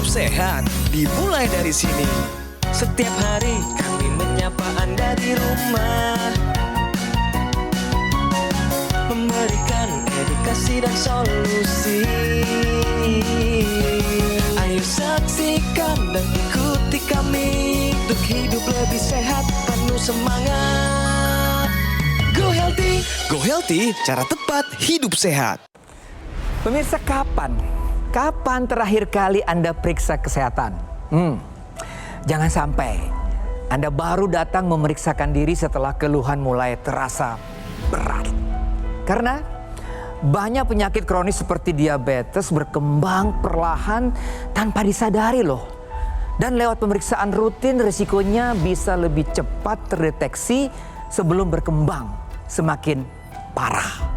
sehat dimulai dari sini. Setiap hari kami menyapa Anda di rumah, memberikan edukasi dan solusi. Ayo saksikan dan ikuti kami untuk hidup lebih sehat, penuh semangat. Go Healthy, cara tepat hidup sehat. Pemirsa, kapan terakhir kali Anda periksa kesehatan? Jangan sampai Anda baru datang memeriksakan diri setelah keluhan mulai terasa berat. Karena banyak penyakit kronis seperti diabetes berkembang perlahan tanpa disadari loh. Dan lewat pemeriksaan rutin risikonya bisa lebih cepat terdeteksi sebelum berkembang semakin parah.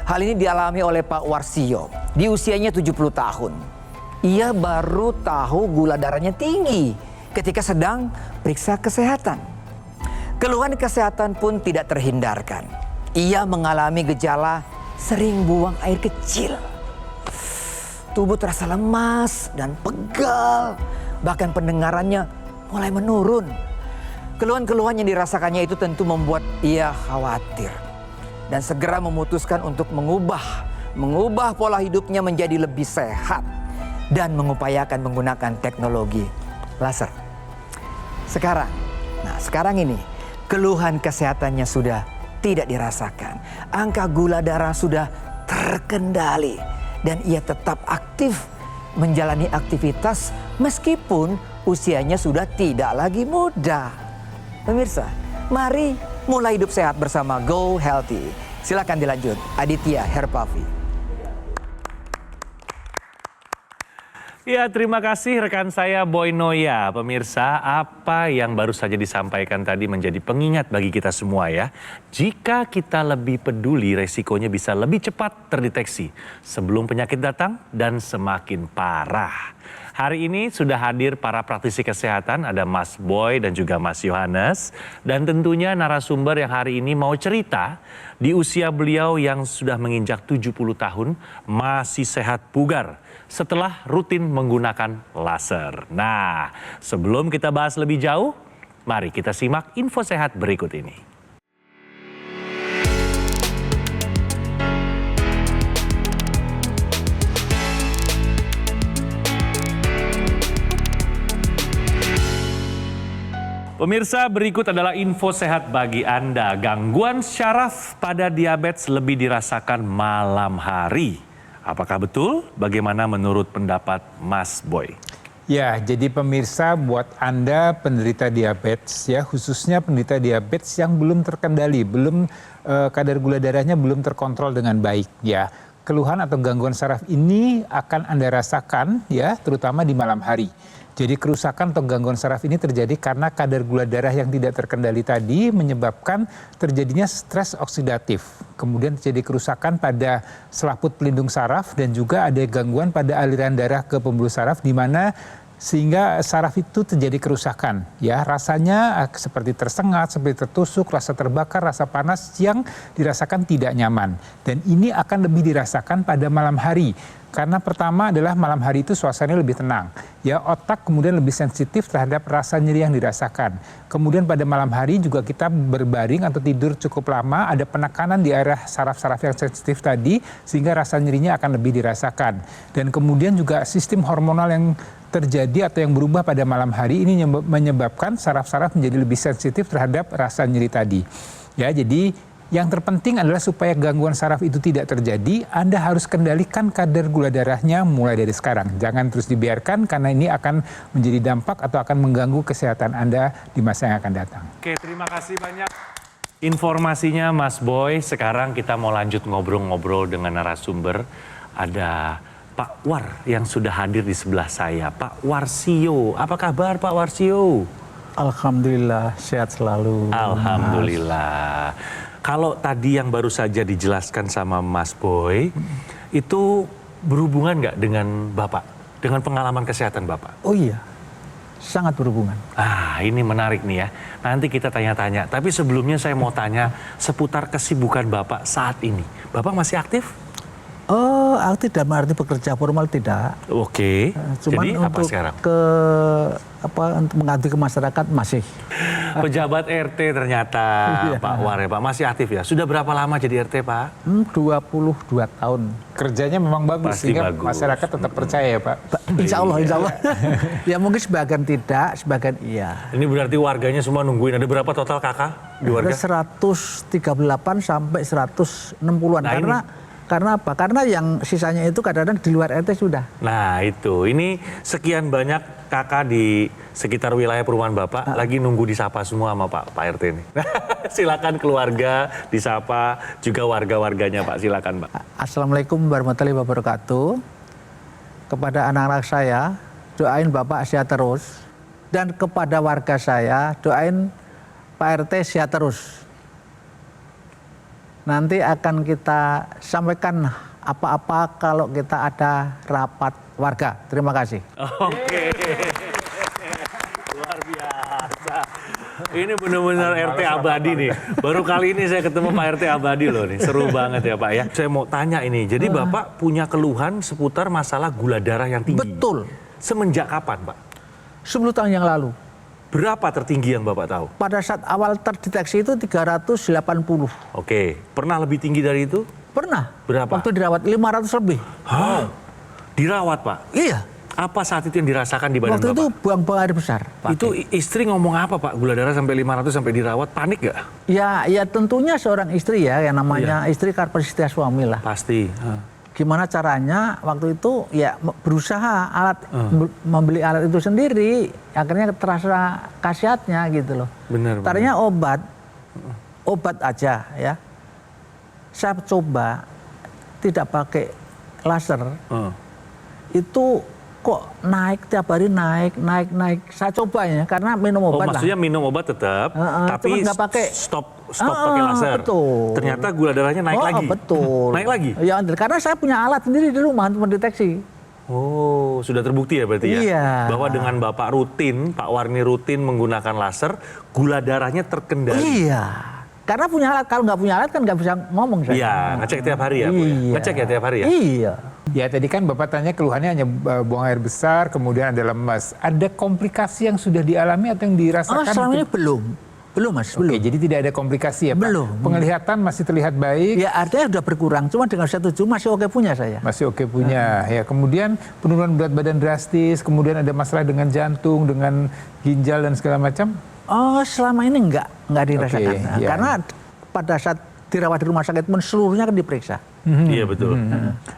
Hal ini dialami oleh Pak Warsio di usianya 70 tahun. Ia baru tahu gula darahnya tinggi ketika sedang periksa kesehatan. Keluhan kesehatan pun tidak terhindarkan. Ia mengalami gejala sering buang air kecil. Tubuh terasa lemas dan pegal. Bahkan pendengarannya mulai menurun. Keluhan-keluhan yang dirasakannya itu tentu membuat ia khawatir. Dan segera memutuskan untuk mengubah pola hidupnya menjadi lebih sehat. Dan mengupayakan menggunakan teknologi laser. Sekarang ini keluhan kesehatannya sudah tidak dirasakan. Angka gula darah sudah terkendali. Dan ia tetap aktif menjalani aktivitas meskipun usianya sudah tidak lagi muda. Pemirsa, mari mulai hidup sehat bersama Go Healthy. Silakan dilanjut, Aditya Herpavi. Ya, terima kasih rekan saya Boy Noya. Pemirsa, apa yang baru saja disampaikan tadi menjadi pengingat bagi kita semua ya. Jika kita lebih peduli, resikonya bisa lebih cepat terdeteksi sebelum penyakit datang dan semakin parah. Hari ini sudah hadir para praktisi kesehatan, ada Mas Boy dan juga Mas Yohanes. Dan tentunya narasumber yang hari ini mau cerita, di usia beliau yang sudah menginjak 70 tahun, masih sehat bugar setelah rutin menggunakan laser. Nah, sebelum kita bahas lebih jauh, mari kita simak info sehat berikut ini. Pemirsa, berikut adalah info sehat bagi Anda. Gangguan syaraf pada diabetes lebih dirasakan malam hari. Apakah betul? Bagaimana menurut pendapat Mas Boy? Ya, jadi pemirsa, buat Anda penderita diabetes ya, khususnya penderita diabetes yang belum terkendali, kadar gula darahnya belum terkontrol dengan baik ya. Keluhan atau gangguan saraf ini akan Anda rasakan ya, terutama di malam hari. Jadi kerusakan atau gangguan saraf ini terjadi karena kadar gula darah yang tidak terkendali tadi menyebabkan terjadinya stres oksidatif. Kemudian terjadi kerusakan pada selaput pelindung saraf dan juga ada gangguan pada aliran darah ke pembuluh saraf di mana sehingga saraf itu terjadi kerusakan. Ya, rasanya seperti tersengat, seperti tertusuk, rasa terbakar, rasa panas yang dirasakan tidak nyaman. Dan ini akan lebih dirasakan pada malam hari. Karena pertama adalah malam hari itu suasananya lebih tenang. Ya, otak kemudian lebih sensitif terhadap rasa nyeri yang dirasakan. Kemudian pada malam hari juga kita berbaring atau tidur cukup lama, ada penekanan di area saraf-saraf yang sensitif tadi, sehingga rasa nyerinya akan lebih dirasakan. Dan kemudian juga sistem hormonal yang terjadi atau yang berubah pada malam hari ini menyebabkan saraf-saraf menjadi lebih sensitif terhadap rasa nyeri tadi. Ya, jadi yang terpenting adalah supaya gangguan saraf itu tidak terjadi, Anda harus kendalikan kadar gula darahnya mulai dari sekarang. Jangan terus dibiarkan karena ini akan menjadi dampak atau akan mengganggu kesehatan Anda di masa yang akan datang. Oke, terima kasih banyak informasinya Mas Boy. Sekarang kita mau lanjut ngobrol-ngobrol dengan narasumber. Ada Pak War yang sudah hadir di sebelah saya. Pak Warsio, apa kabar Pak Warsio? Alhamdulillah, sehat selalu. Alhamdulillah. Kalau tadi yang baru saja dijelaskan sama Mas Boy, itu berhubungan nggak dengan Bapak? Dengan pengalaman kesehatan Bapak? Oh iya, sangat berhubungan. Ini menarik nih ya. Nanti kita tanya-tanya. Tapi sebelumnya saya mau tanya seputar kesibukan Bapak saat ini. Bapak masih aktif? Aku tidak berarti bekerja formal, tidak. Oke. Cuman Jadi apa untuk sekarang? untuk mengabdi ke masyarakat masih. Pejabat RT ternyata Pak War ya Pak, masih aktif ya. Sudah berapa lama jadi RT Pak? 22 tahun. Kerjanya memang bagus Pasti sehingga bagus. masyarakat tetap percaya ya Pak. Insya Allah, insya Allah. Ya mungkin sebagian tidak, sebagian iya. Ini berarti warganya semua nungguin. Ada berapa total kakak di warga? Ada 138 sampai 160-an. Nah, Karena apa? Karena yang sisanya itu kadang-kadang di luar RT sudah. Nah itu, ini sekian banyak kakak di sekitar wilayah perumahan Bapak lagi nunggu disapa semua sama Pak RT ini. Silakan keluarga disapa, juga warga-warganya Pak, silakan Pak. Assalamualaikum warahmatullahi wabarakatuh. Kepada anak-anak saya, doain Bapak sehat terus. Dan kepada warga saya, doain Pak RT sehat terus. Nanti akan kita sampaikan apa-apa kalau kita ada rapat warga. Terima kasih. Oke. Luar biasa. Ini benar-benar RT abadi nih. Baru kali ini saya ketemu Pak RT abadi loh nih. Seru banget ya Pak ya. Saya mau tanya ini. Jadi Bapak punya keluhan seputar masalah gula darah yang tinggi. Betul. Semenjak kapan Pak? 10 tahun yang lalu. Berapa tertinggi yang Bapak tahu? Pada saat awal terdeteksi itu 380. Oke. Pernah lebih tinggi dari itu? Pernah. Berapa? Waktu dirawat 500 lebih. Hah? Dirawat Pak? Iya. Apa saat itu yang dirasakan di badan Waktu Bapak? itu buang-buang air besar. Pak. Itu istri ngomong apa Pak? Gula darah sampai 500 sampai dirawat, panik gak? Ya tentunya seorang istri ya, yang namanya istri karena setia suami lah. Pasti. Gimana caranya waktu itu ya berusaha membeli alat itu sendiri, akhirnya terasa khasiatnya gitu loh. Benar. Tadinya obat aja ya. Saya coba tidak pakai laser, itu kok naik tiap hari naik. Saya coba ya karena minum obat lah. Maksudnya minum obat tetap, tapi nggak pakai stop pakai laser. Betul. Ternyata gula darahnya naik lagi. Betul. Naik lagi? Ya, karena saya punya alat sendiri di rumah untuk mendeteksi. Oh, sudah terbukti ya berarti ya? Iya. Bahwa dengan Bapak Pak Warni rutin menggunakan laser, gula darahnya terkendali. Iya. Karena punya alat, kalau nggak punya alat kan nggak bisa ngomong saya. Iya, ngecek tiap hari ya Bu ya? Iya. Ngecek ya tiap hari ya? Iya. Ya tadi kan Bapak tanya keluhannya hanya buang air besar, kemudian ada lemas. Ada komplikasi yang sudah dialami atau yang dirasakan? Selama ini belum. Belum Mas, belum. Oke, jadi tidak ada komplikasi ya Pak? Belum. Penglihatan masih terlihat baik? Ya artinya sudah berkurang, cuma dengan 1,7 masih oke punya saya. Masih oke punya. Ya, kemudian penurunan berat badan drastis, kemudian ada masalah dengan jantung, dengan ginjal dan segala macam? Selama ini nggak dirasakan. ya. Karena pada saat dirawat di rumah sakit pun seluruhnya kan diperiksa. Iya betul.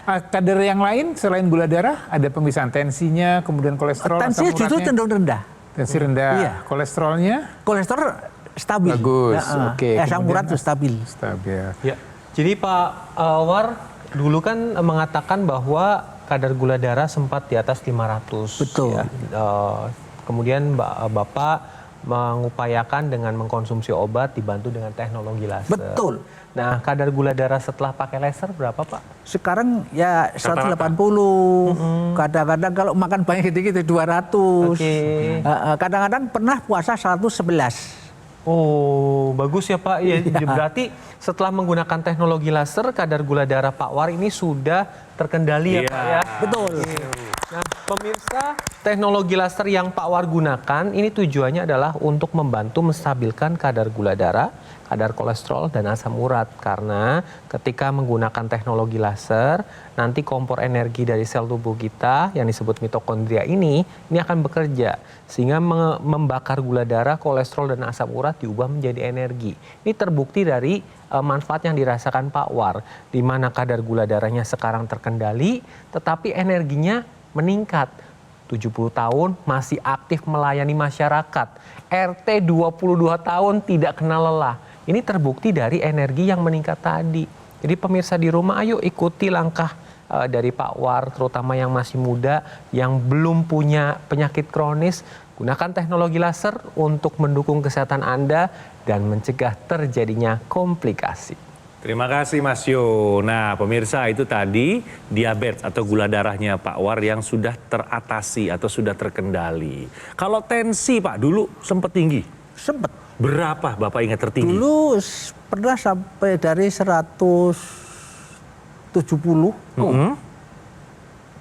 Kadar yang lain selain gula darah, ada pemeriksaan tensinya, kemudian kolesterol, Tensi asam justru uratnya? cenderung rendah. Tensi rendah. Iya. Kolesterolnya? Kolesterol stabil. Bagus, oke. Asam Kemudian urat itu stabil. Stabil. Ya, jadi Pak War dulu kan mengatakan bahwa kadar gula darah sempat di atas 500. Betul. Ya. Kemudian Bapak mengupayakan dengan mengkonsumsi obat dibantu dengan teknologi laser. Betul. Nah, kadar gula darah setelah pakai laser berapa Pak? Sekarang ya 180. Kadang-kadang kalau makan banyak gitu-gitu 200. Oke. Kadang-kadang pernah puasa 111. Oh, bagus ya Pak. Ya, berarti setelah menggunakan teknologi laser, kadar gula darah Pak War ini sudah terkendali ya Pak ya? Betul. Nah, pemirsa, teknologi laser yang Pak War gunakan ini tujuannya adalah untuk membantu menstabilkan kadar gula darah, kadar kolesterol, dan asam urat. Karena ketika menggunakan teknologi laser, nanti kompor energi dari sel tubuh kita yang disebut mitokondria ini akan bekerja. Sehingga membakar gula darah, kolesterol, dan asam urat diubah menjadi energi. Ini terbukti dari manfaat yang dirasakan Pak War, di mana kadar gula darahnya sekarang terkendali, tetapi energinya meningkat. 70 tahun masih aktif melayani masyarakat. RT 22 tahun tidak kenal lelah. Ini terbukti dari energi yang meningkat tadi. Jadi pemirsa di rumah, ayo ikuti langkah dari Pak War, terutama yang masih muda, yang belum punya penyakit kronis. Gunakan teknologi laser untuk mendukung kesehatan Anda dan mencegah terjadinya komplikasi. Terima kasih Mas Yo. Nah pemirsa, itu tadi diabetes atau gula darahnya Pak War yang sudah teratasi atau sudah terkendali. Kalau tensi Pak dulu sempat tinggi? Sempat. Berapa Bapak ingat tertinggi? Dulu pernah sampai dari 170.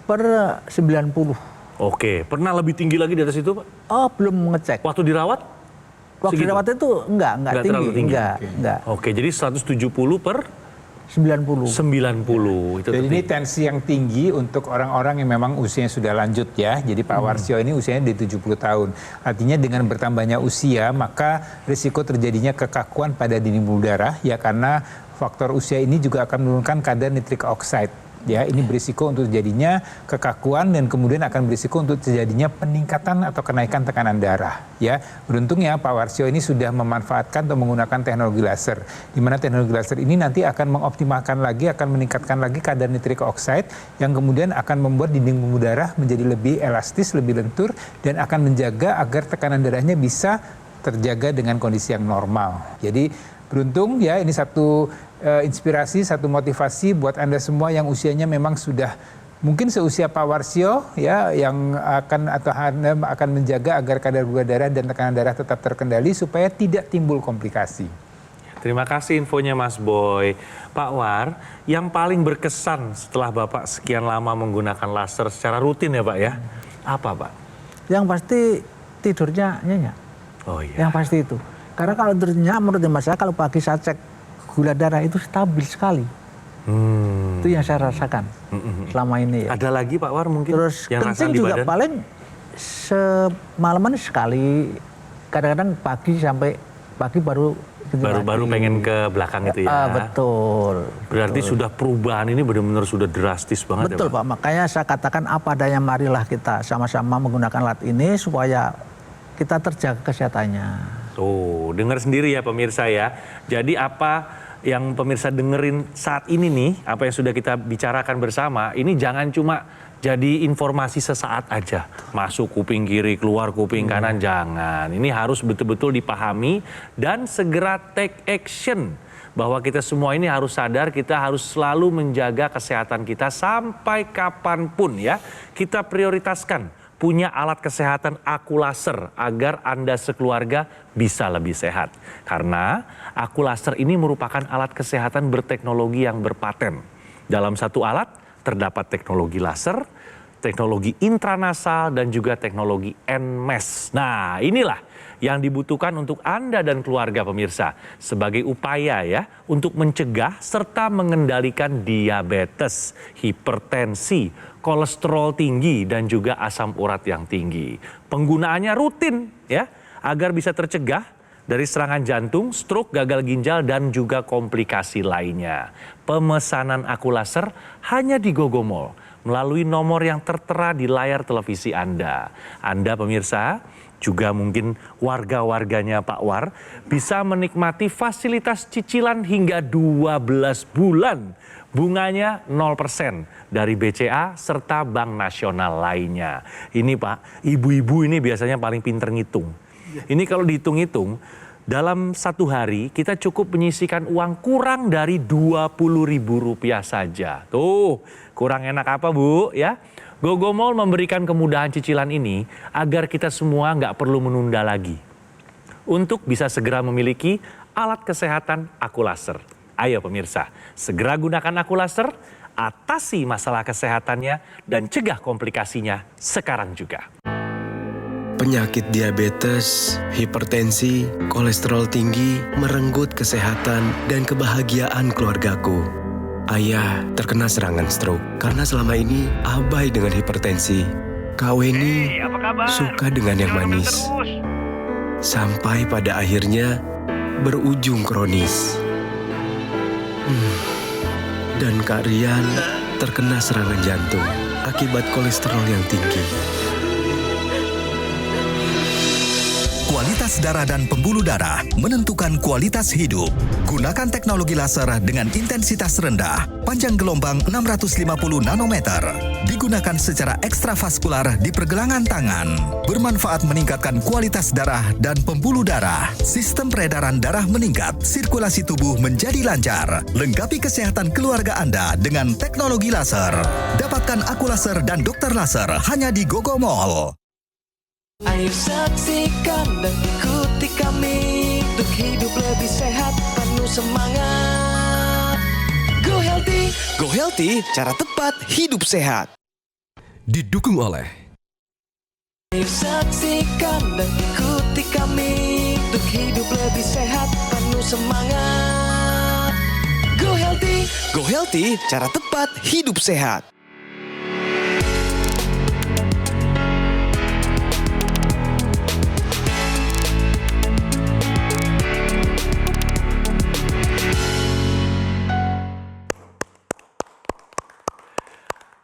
per 90. Oke, pernah lebih tinggi lagi di atas itu Pak? Oh, belum ngecek. Waktu dirawat? Waktu segitu? dirawat itu enggak terlalu tinggi. Enggak. Oke, jadi 170 per 90. 90. Itu Jadi ini tadi. tensi yang tinggi untuk orang-orang yang memang usianya sudah lanjut ya. Jadi Pak Warsio ini usianya di 70 tahun. Artinya dengan bertambahnya usia maka risiko terjadinya kekakuan pada dinding pembuluh darah ya karena faktor usia ini juga akan menurunkan kadar nitrik oxide. Ya, ini berisiko untuk terjadinya kekakuan dan kemudian akan berisiko untuk terjadinya peningkatan atau kenaikan tekanan darah. Ya, beruntungnya Pak Warsio ini sudah memanfaatkan atau menggunakan teknologi laser, di mana teknologi laser ini nanti akan mengoptimalkan lagi, akan meningkatkan lagi kadar nitrik oxide yang kemudian akan membuat dinding pembuluh darah menjadi lebih elastis, lebih lentur dan akan menjaga agar tekanan darahnya bisa terjaga dengan kondisi yang normal. Jadi beruntung ya, ini satu inspirasi, satu motivasi buat Anda semua yang usianya memang sudah mungkin seusia Pak Warsio ya, yang akan atau akan menjaga agar kadar gula darah dan tekanan darah tetap terkendali supaya tidak timbul komplikasi. Terima kasih infonya Mas Boy. Pak War, yang paling berkesan setelah Bapak sekian lama menggunakan laser secara rutin ya Pak ya, apa Pak? Yang pasti tidurnya nyenyak. Oh iya. Yang pasti itu. Karena kalau tidurnya menurut saya kalau pagi saya cek gula darah itu stabil sekali. Itu yang saya rasakan selama ini ya. Ada lagi Pak War mungkin Terus yang kencing rasakan di juga badan? paling semalaman sekali. Kadang-kadang pagi sampai pagi baru gitu Baru-baru lagi. pengen ke belakang itu ya. Betul. Berarti sudah perubahan ini benar-benar sudah drastis banget Betul ya Pak? Pak, makanya saya katakan apa adanya, marilah kita sama-sama menggunakan alat ini supaya kita terjaga kesehatannya. Tuh, dengar sendiri ya pemirsa ya. Jadi apa yang pemirsa dengerin saat ini nih, apa yang sudah kita bicarakan bersama, ini jangan cuma jadi informasi sesaat aja. Masuk kuping kiri, keluar kuping kanan, jangan. Ini harus betul-betul dipahami dan segera take action. Bahwa kita semua ini harus sadar, kita harus selalu menjaga kesehatan kita sampai kapanpun ya. Kita prioritaskan punya alat kesehatan Akulaser agar Anda sekeluarga bisa lebih sehat. Karena Akulaser ini merupakan alat kesehatan berteknologi yang berpaten. Dalam satu alat terdapat teknologi laser, teknologi intranasal, dan juga teknologi NMES. Nah, inilah yang dibutuhkan untuk Anda dan keluarga pemirsa sebagai upaya ya untuk mencegah serta mengendalikan diabetes, hipertensi, kolesterol tinggi dan juga asam urat yang tinggi. Penggunaannya rutin ya agar bisa tercegah dari serangan jantung, stroke, gagal ginjal dan juga komplikasi lainnya. Pemesanan Akulaser hanya di Gogomall melalui nomor yang tertera di layar televisi Anda. Anda pemirsa, juga mungkin warga-warganya Pak War, bisa menikmati fasilitas cicilan hingga 12 bulan. Bunganya 0% dari BCA serta Bank Nasional lainnya. Ini Pak, ibu-ibu ini biasanya paling pinter ngitung. Ini kalau dihitung-hitung, dalam satu hari kita cukup menyisihkan uang kurang dari Rp20.000 saja. Tuh, kurang enak apa Bu ya? Gogomall memberikan kemudahan cicilan ini agar kita semua nggak perlu menunda lagi. Untuk bisa segera memiliki alat kesehatan Akulaser. Ayo pemirsa, segera gunakan Akulaser, atasi masalah kesehatannya dan cegah komplikasinya sekarang juga. Penyakit diabetes, hipertensi, kolesterol tinggi merenggut kesehatan dan kebahagiaan keluargaku. Ayah terkena serangan stroke karena selama ini abai dengan hipertensi. Kak Weni suka dengan yang manis. Sampai pada akhirnya berujung kronis. Dan Kak Rian terkena serangan jantung akibat kolesterol yang tinggi. Kualitas darah dan pembuluh darah menentukan kualitas hidup. Gunakan teknologi laser dengan intensitas rendah, panjang gelombang 650 nanometer. Digunakan secara ekstravaskular di pergelangan tangan. Bermanfaat meningkatkan kualitas darah dan pembuluh darah. Sistem peredaran darah meningkat, sirkulasi tubuh menjadi lancar. Lengkapi kesehatan keluarga Anda dengan teknologi laser. Dapatkan Akulaser dan Dokter Laser hanya di Gogomall. Ayo saksikan dan ikuti kami untuk hidup lebih sehat, penuh semangat. Go Healthy. Go Healthy, cara tepat hidup sehat. didukung oleh Saksikan dan ikuti kami untuk hidup lebih sehat, penuh semangat. Go Healthy, cara tepat hidup sehat.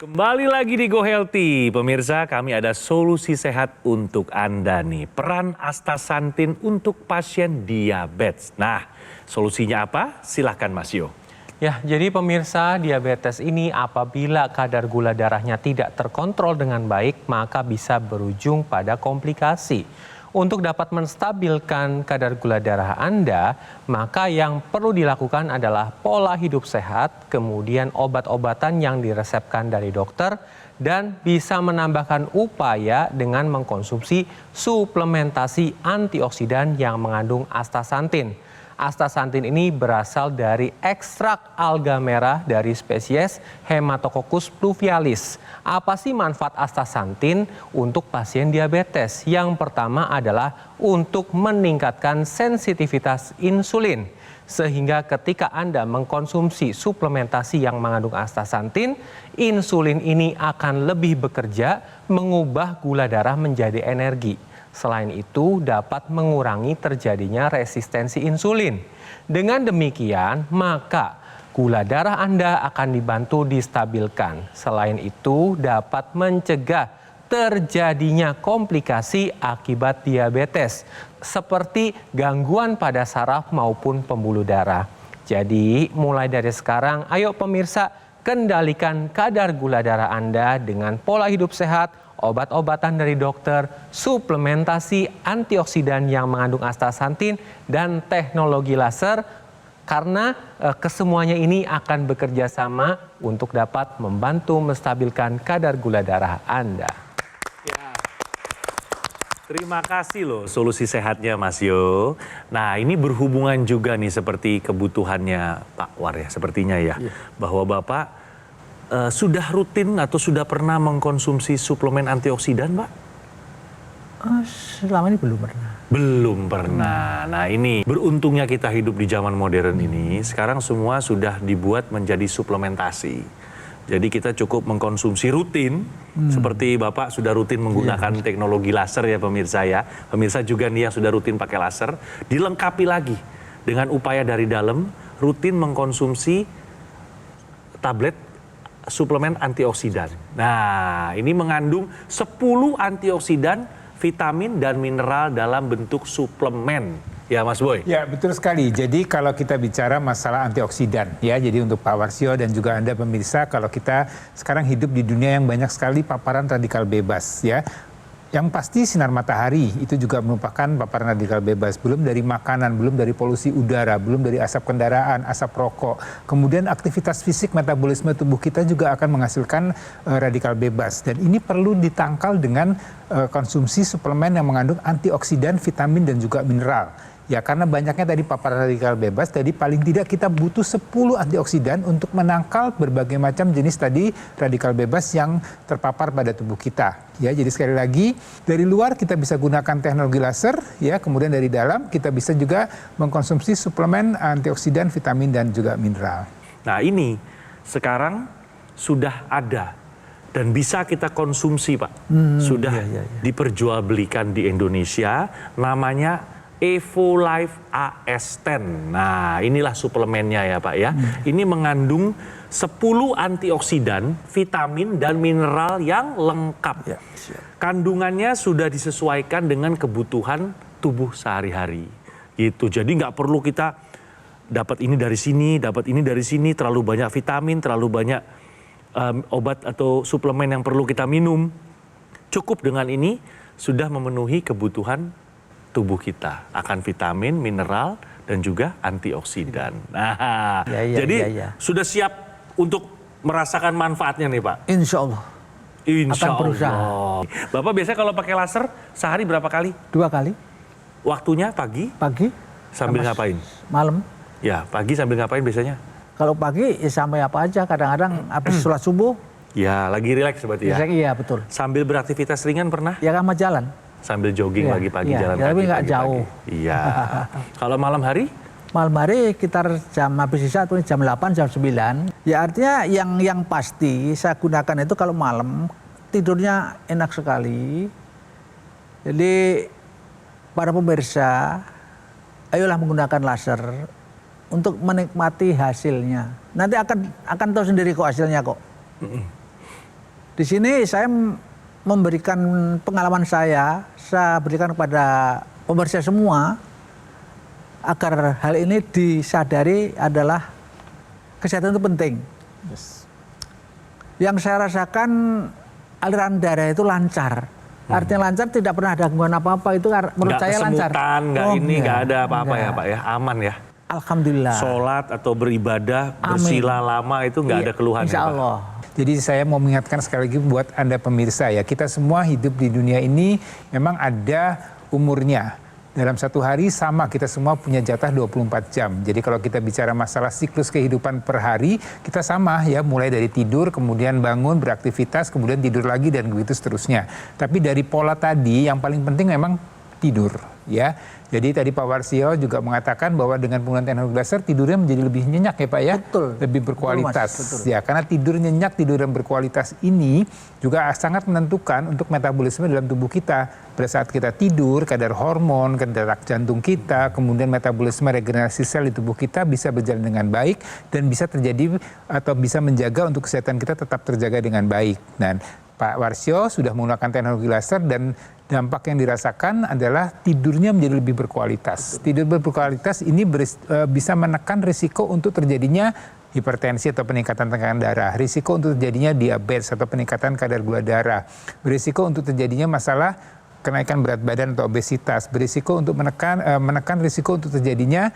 Kembali lagi di Go Healthy, pemirsa, kami ada solusi sehat untuk Anda nih. Peran astaxanthin untuk pasien diabetes. Nah, solusinya apa? Silahkan Mas Yo. Ya, jadi pemirsa, diabetes ini apabila kadar gula darahnya tidak terkontrol dengan baik, maka bisa berujung pada komplikasi. Untuk dapat menstabilkan kadar gula darah Anda, maka yang perlu dilakukan adalah pola hidup sehat, kemudian obat-obatan yang diresepkan dari dokter, dan bisa menambahkan upaya dengan mengkonsumsi suplementasi antioksidan yang mengandung astaxanthin. Astaxanthin ini berasal dari ekstrak alga merah dari spesies Hematococcus pluvialis. Apa sih manfaat astaxanthin untuk pasien diabetes? Yang pertama adalah untuk meningkatkan sensitivitas insulin. Sehingga ketika Anda mengkonsumsi suplementasi yang mengandung astaxanthin, insulin ini akan lebih bekerja mengubah gula darah menjadi energi. Selain itu, dapat mengurangi terjadinya resistensi insulin. Dengan demikian, maka gula darah Anda akan dibantu distabilkan. Selain itu, dapat mencegah terjadinya komplikasi akibat diabetes, seperti gangguan pada saraf maupun pembuluh darah. Jadi, mulai dari sekarang, ayo pemirsa, kendalikan kadar gula darah Anda dengan pola hidup sehat, obat-obatan dari dokter, suplementasi antioksidan yang mengandung astaxanthin, dan teknologi laser, karena kesemuanya ini akan bekerja sama untuk dapat membantu menstabilkan kadar gula darah Anda. Terima kasih loh solusi sehatnya Mas Yo. Nah, ini berhubungan juga nih seperti kebutuhannya Pak War ya, sepertinya ya. Bahwa Bapak sudah rutin atau sudah pernah mengkonsumsi suplemen antioksidan, Pak? Selama ini belum pernah. Belum pernah. Nah, ini beruntungnya kita hidup di zaman modern ini. Sekarang semua sudah dibuat menjadi suplementasi. Jadi kita cukup mengkonsumsi rutin, seperti Bapak sudah rutin menggunakan teknologi laser ya pemirsa ya. Pemirsa juga nih yang sudah rutin pakai laser, dilengkapi lagi dengan upaya dari dalam, rutin mengkonsumsi tablet suplemen antioksidan. Nah, ini mengandung 10 antioksidan, vitamin, dan mineral dalam bentuk suplemen. Ya, Mas Boy? Ya, betul sekali. Jadi kalau kita bicara masalah antioksidan, ya, jadi untuk Pak Warsio dan juga Anda pemirsa, kalau kita sekarang hidup di dunia yang banyak sekali paparan radikal bebas, ya. Yang pasti sinar matahari itu juga merupakan paparan radikal bebas. Belum dari makanan, belum dari polusi udara, belum dari asap kendaraan, asap rokok. Kemudian aktivitas fisik, metabolisme tubuh kita juga akan menghasilkan radikal bebas. Dan ini perlu ditangkal dengan konsumsi suplemen yang mengandung antioksidan, vitamin, dan juga mineral. Ya, karena banyaknya tadi paparan radikal bebas, jadi paling tidak kita butuh 10 antioksidan untuk menangkal berbagai macam jenis tadi radikal bebas yang terpapar pada tubuh kita. Ya, jadi sekali lagi dari luar kita bisa gunakan teknologi laser, ya, kemudian dari dalam kita bisa juga mengkonsumsi suplemen antioksidan, vitamin, dan juga mineral. Nah, ini sekarang sudah ada dan bisa kita konsumsi, Pak. Sudah diperjualbelikan di Indonesia, namanya Evo Life AS10. Nah, inilah suplemennya ya Pak ya. Ini mengandung 10 antioksidan, vitamin, dan mineral yang lengkap. Ya, kandungannya sudah disesuaikan dengan kebutuhan tubuh sehari-hari. Gitu. Jadi nggak perlu kita dapat ini dari sini, dapat ini dari sini, terlalu banyak vitamin, terlalu banyak obat atau suplemen yang perlu kita minum. Cukup dengan ini sudah memenuhi kebutuhan tubuh kita akan vitamin, mineral, dan juga antioksidan. Nah, jadi sudah siap untuk merasakan manfaatnya nih Pak? Insya Allah. Insya akan berusaha. Allah. Bapak biasanya kalau pakai laser sehari berapa kali? 2 kali. Waktunya pagi? Pagi. Sambil ngapain? Malam. Ya, pagi sambil ngapain biasanya? Kalau pagi ya sampai apa aja. Kadang-kadang habis sholat subuh Ya, lagi rileks berarti ya. Iya betul. Sambil beraktivitas ringan pernah? Ya sama jalan. Sambil jogging Iya, pagi-pagi, iya, jalan tapi kaki nggak pagi-pagi. jauh. Iya. Kalau malam hari? Malam hari sekitar jam habis isya atau jam 8, jam 9. Ya artinya yang pasti saya gunakan itu kalau malam tidurnya enak sekali. Jadi para pemirsa, ayolah menggunakan laser untuk menikmati hasilnya. Nanti akan tahu sendiri kok hasilnya kok. Di sini saya memberikan pengalaman saya berikan kepada pemirsa semua agar hal ini disadari adalah kesehatan itu penting. Yang saya rasakan aliran darah itu lancar. Artinya lancar, tidak pernah ada gangguan apa-apa, itu menurut Nggak saya lancar. kesemutan, nggak ada apa-apa ya enggak. Pak ya, aman ya. Alhamdulillah. Sholat atau beribadah, Amin. bersila lama itu nggak Iya, ada keluhan Insya ya Pak? Allah. Jadi saya mau mengingatkan sekali lagi buat Anda pemirsa ya, kita semua hidup di dunia ini memang ada umurnya. Dalam satu hari sama kita semua punya jatah 24 jam. Jadi kalau kita bicara masalah siklus kehidupan per hari, kita sama ya, mulai dari tidur, kemudian bangun, beraktivitas, kemudian tidur lagi dan begitu seterusnya. Tapi dari pola tadi yang paling penting memang tidur ya. Jadi tadi Pak Warsio juga mengatakan bahwa dengan penggunaan teknologi laser tidurnya menjadi lebih nyenyak ya Pak ya. Betul. Lebih berkualitas. Betul, Mas, betul. Ya, karena tidur nyenyak, tidur yang berkualitas ini juga sangat menentukan untuk metabolisme dalam tubuh kita. Pada saat kita tidur, kadar hormon, kadar jantung kita, kemudian metabolisme regenerasi sel di tubuh kita bisa berjalan dengan baik dan bisa terjadi atau bisa menjaga untuk kesehatan kita tetap terjaga dengan baik. Dan Pak Warsio sudah menggunakan teknologi laser dan dampak yang dirasakan adalah tidurnya menjadi lebih berkualitas. Tidur berkualitas ini bisa menekan risiko untuk terjadinya hipertensi atau peningkatan tekanan darah, risiko untuk terjadinya diabetes atau peningkatan kadar gula darah, berisiko untuk terjadinya masalah kenaikan berat badan atau obesitas, berisiko untuk menekan risiko untuk terjadinya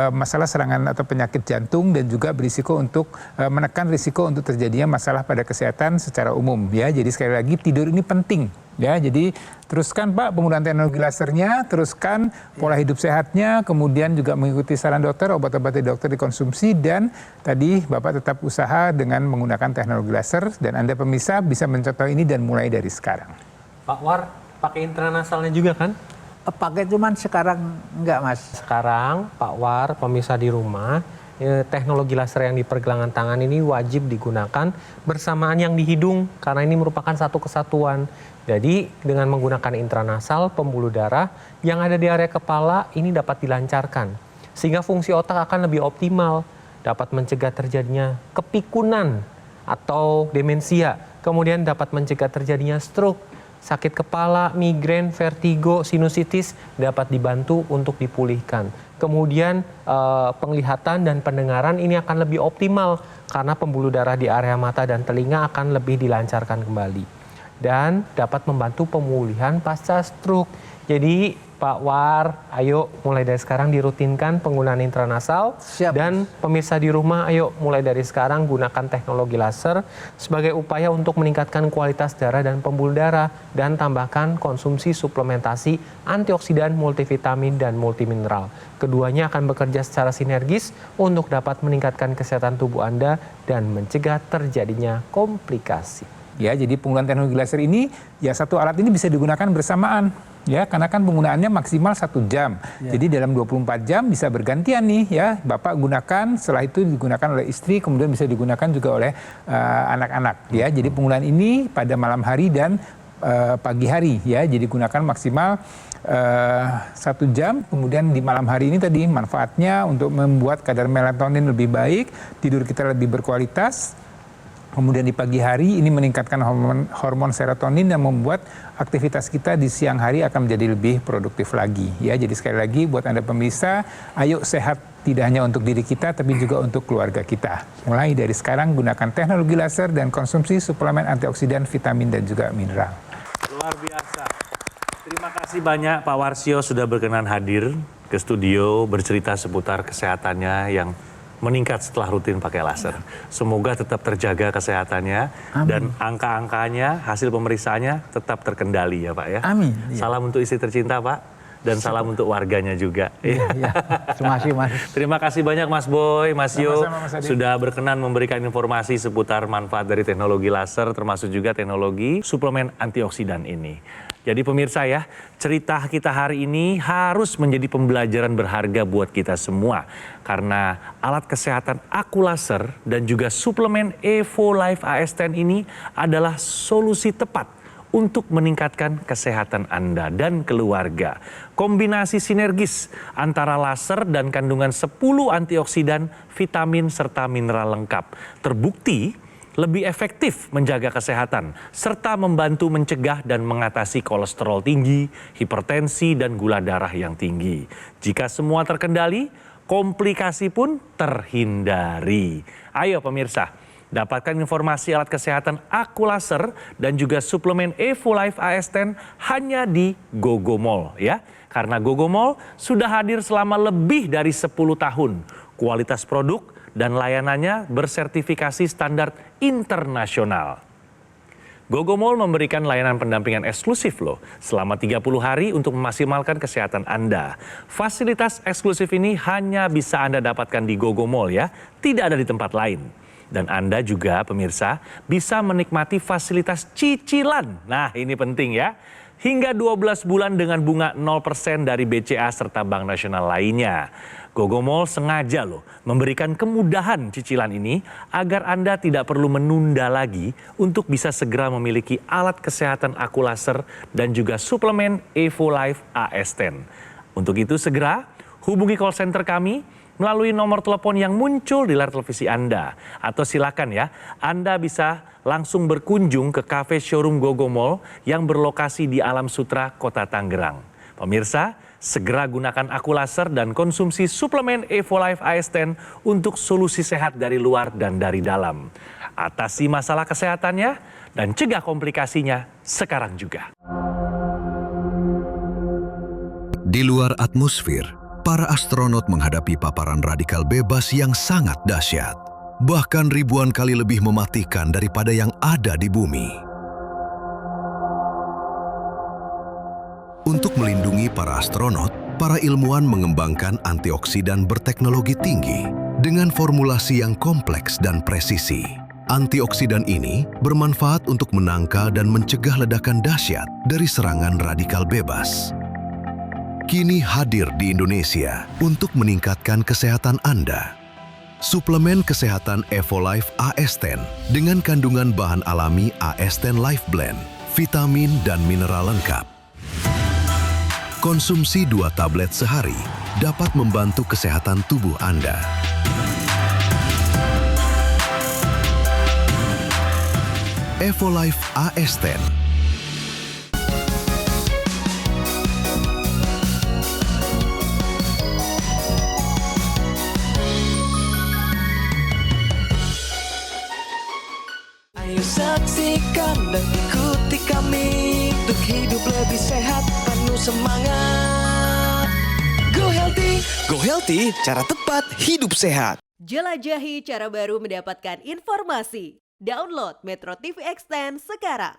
masalah serangan atau penyakit jantung dan juga berisiko untuk menekan risiko untuk terjadinya masalah pada kesehatan secara umum ya. Jadi sekali lagi tidur ini penting ya. Jadi teruskan Pak penggunaan teknologi lasernya, teruskan pola hidup sehatnya, kemudian juga mengikuti saran dokter, obat-obat dari dokter dikonsumsi dan tadi Bapak tetap usaha dengan menggunakan teknologi laser dan Anda pemirsa bisa mencontoh ini dan mulai dari sekarang. Pak War, pakai intranasalnya juga kan? Pakai cuman sekarang enggak Mas. Sekarang Pak War, pemirsa di rumah, teknologi laser yang di pergelangan tangan ini wajib digunakan bersamaan yang di hidung karena ini merupakan satu kesatuan. Jadi dengan menggunakan intranasal, pembuluh darah yang ada di area kepala ini dapat dilancarkan. Sehingga fungsi otak akan lebih optimal, dapat mencegah terjadinya kepikunan atau demensia, kemudian dapat mencegah terjadinya stroke, sakit kepala, migrain, vertigo, sinusitis dapat dibantu untuk dipulihkan. Kemudian penglihatan dan pendengaran ini akan lebih optimal karena pembuluh darah di area mata dan telinga akan lebih dilancarkan kembali. Dan dapat membantu pemulihan pasca stroke. Jadi Pak War, ayo mulai dari sekarang dirutinkan penggunaan intranasal. Siap. Dan pemirsa di rumah, ayo mulai dari sekarang gunakan teknologi laser sebagai upaya untuk meningkatkan kualitas darah dan pembuluh darah. Dan tambahkan konsumsi suplementasi antioksidan, multivitamin, dan multimineral. Keduanya akan bekerja secara sinergis untuk dapat meningkatkan kesehatan tubuh Anda dan mencegah terjadinya komplikasi. Ya, jadi penggunaan teknologi laser ini, ya satu alat ini bisa digunakan bersamaan. Ya, karena kan penggunaannya maksimal 1 jam. Ya. Jadi dalam 24 jam bisa bergantian nih ya. Bapak gunakan, setelah itu digunakan oleh istri, kemudian bisa digunakan juga oleh anak-anak. Ya, jadi penggunaan ini pada malam hari dan pagi hari ya. Jadi gunakan maksimal 1 jam. Kemudian di malam hari ini tadi manfaatnya untuk membuat kadar melatonin lebih baik, tidur kita lebih berkualitas. Kemudian di pagi hari ini meningkatkan hormon serotonin yang membuat aktivitas kita di siang hari akan menjadi lebih produktif lagi. Ya, jadi sekali lagi buat Anda pemirsa, ayo sehat tidak hanya untuk diri kita tapi juga untuk keluarga kita. Mulai dari sekarang gunakan teknologi laser dan konsumsi suplemen antioksidan, vitamin dan juga mineral. Luar biasa. Terima kasih banyak Pak Warsio sudah berkenan hadir ke studio bercerita seputar kesehatannya yang meningkat setelah rutin pakai laser. Semoga tetap terjaga kesehatannya. Amin. Dan angka-angkanya, hasil pemeriksaannya tetap terkendali ya Pak ya. Amin. Salam untuk istri tercinta Pak. Dan salam untuk warganya juga. Iya, terima kasih Mas. Terima kasih banyak Mas Boy, Mas Yo, Sama-sama, Mas Adi. sudah berkenan memberikan informasi seputar manfaat dari teknologi laser, termasuk juga teknologi suplemen antioksidan ini. Jadi pemirsa ya, cerita kita hari ini harus menjadi pembelajaran berharga buat kita semua. Karena alat kesehatan aku laser dan juga suplemen Evo Life AS10 ini adalah solusi tepat untuk meningkatkan kesehatan Anda dan keluarga. Kombinasi sinergis antara laser dan kandungan 10 antioksidan, vitamin, serta mineral lengkap. Terbukti lebih efektif menjaga kesehatan, serta membantu mencegah dan mengatasi kolesterol tinggi, hipertensi, dan gula darah yang tinggi. Jika semua terkendali, komplikasi pun terhindari. Ayo pemirsa, dapatkan informasi alat kesehatan aku laser dan juga suplemen Evo Life AS10 hanya di Gogomall ya. Karena Gogomall sudah hadir selama lebih dari 10 tahun. Kualitas produk dan layanannya bersertifikasi standar internasional. Gogomall memberikan layanan pendampingan eksklusif loh selama 30 hari untuk memaksimalkan kesehatan Anda. Fasilitas eksklusif ini hanya bisa Anda dapatkan di Gogomall ya, tidak ada di tempat lain. Dan Anda juga pemirsa bisa menikmati fasilitas cicilan. Nah ini penting ya. Hingga 12 bulan dengan bunga 0% dari BCA serta Bank Nasional lainnya. Gogomall sengaja loh memberikan kemudahan cicilan ini agar Anda tidak perlu menunda lagi untuk bisa segera memiliki alat kesehatan aku laser dan juga suplemen Evo Life AS10. Untuk itu segera hubungi call center kami melalui nomor telepon yang muncul di layar televisi Anda. Atau silakan ya, Anda bisa langsung berkunjung ke kafe showroom Gogomall yang berlokasi di Alam Sutra, Kota Tangerang. Pemirsa, segera gunakan aku laser dan konsumsi suplemen Evo Life AS10 untuk solusi sehat dari luar dan dari dalam. Atasi masalah kesehatannya dan cegah komplikasinya sekarang juga. Di luar atmosfer, para astronot menghadapi paparan radikal bebas yang sangat dahsyat. Bahkan ribuan kali lebih mematikan daripada yang ada di bumi. Untuk melindungi para astronot, para ilmuwan mengembangkan antioksidan berteknologi tinggi dengan formulasi yang kompleks dan presisi. Antioksidan ini bermanfaat untuk menangkal dan mencegah ledakan dahsyat dari serangan radikal bebas. Kini hadir di Indonesia untuk meningkatkan kesehatan Anda. Suplemen kesehatan Evo Life AS10 dengan kandungan bahan alami AS10 Life Blend, vitamin dan mineral lengkap. Konsumsi 2 tablet sehari dapat membantu kesehatan tubuh Anda. Evo Life AS10. Ayo saksikan dan ikuti kami untuk hidup lebih sehat, penuh semangat. Go Healthy, cara tepat hidup sehat. Jelajahi cara baru mendapatkan informasi. Download Metro TV Extend sekarang.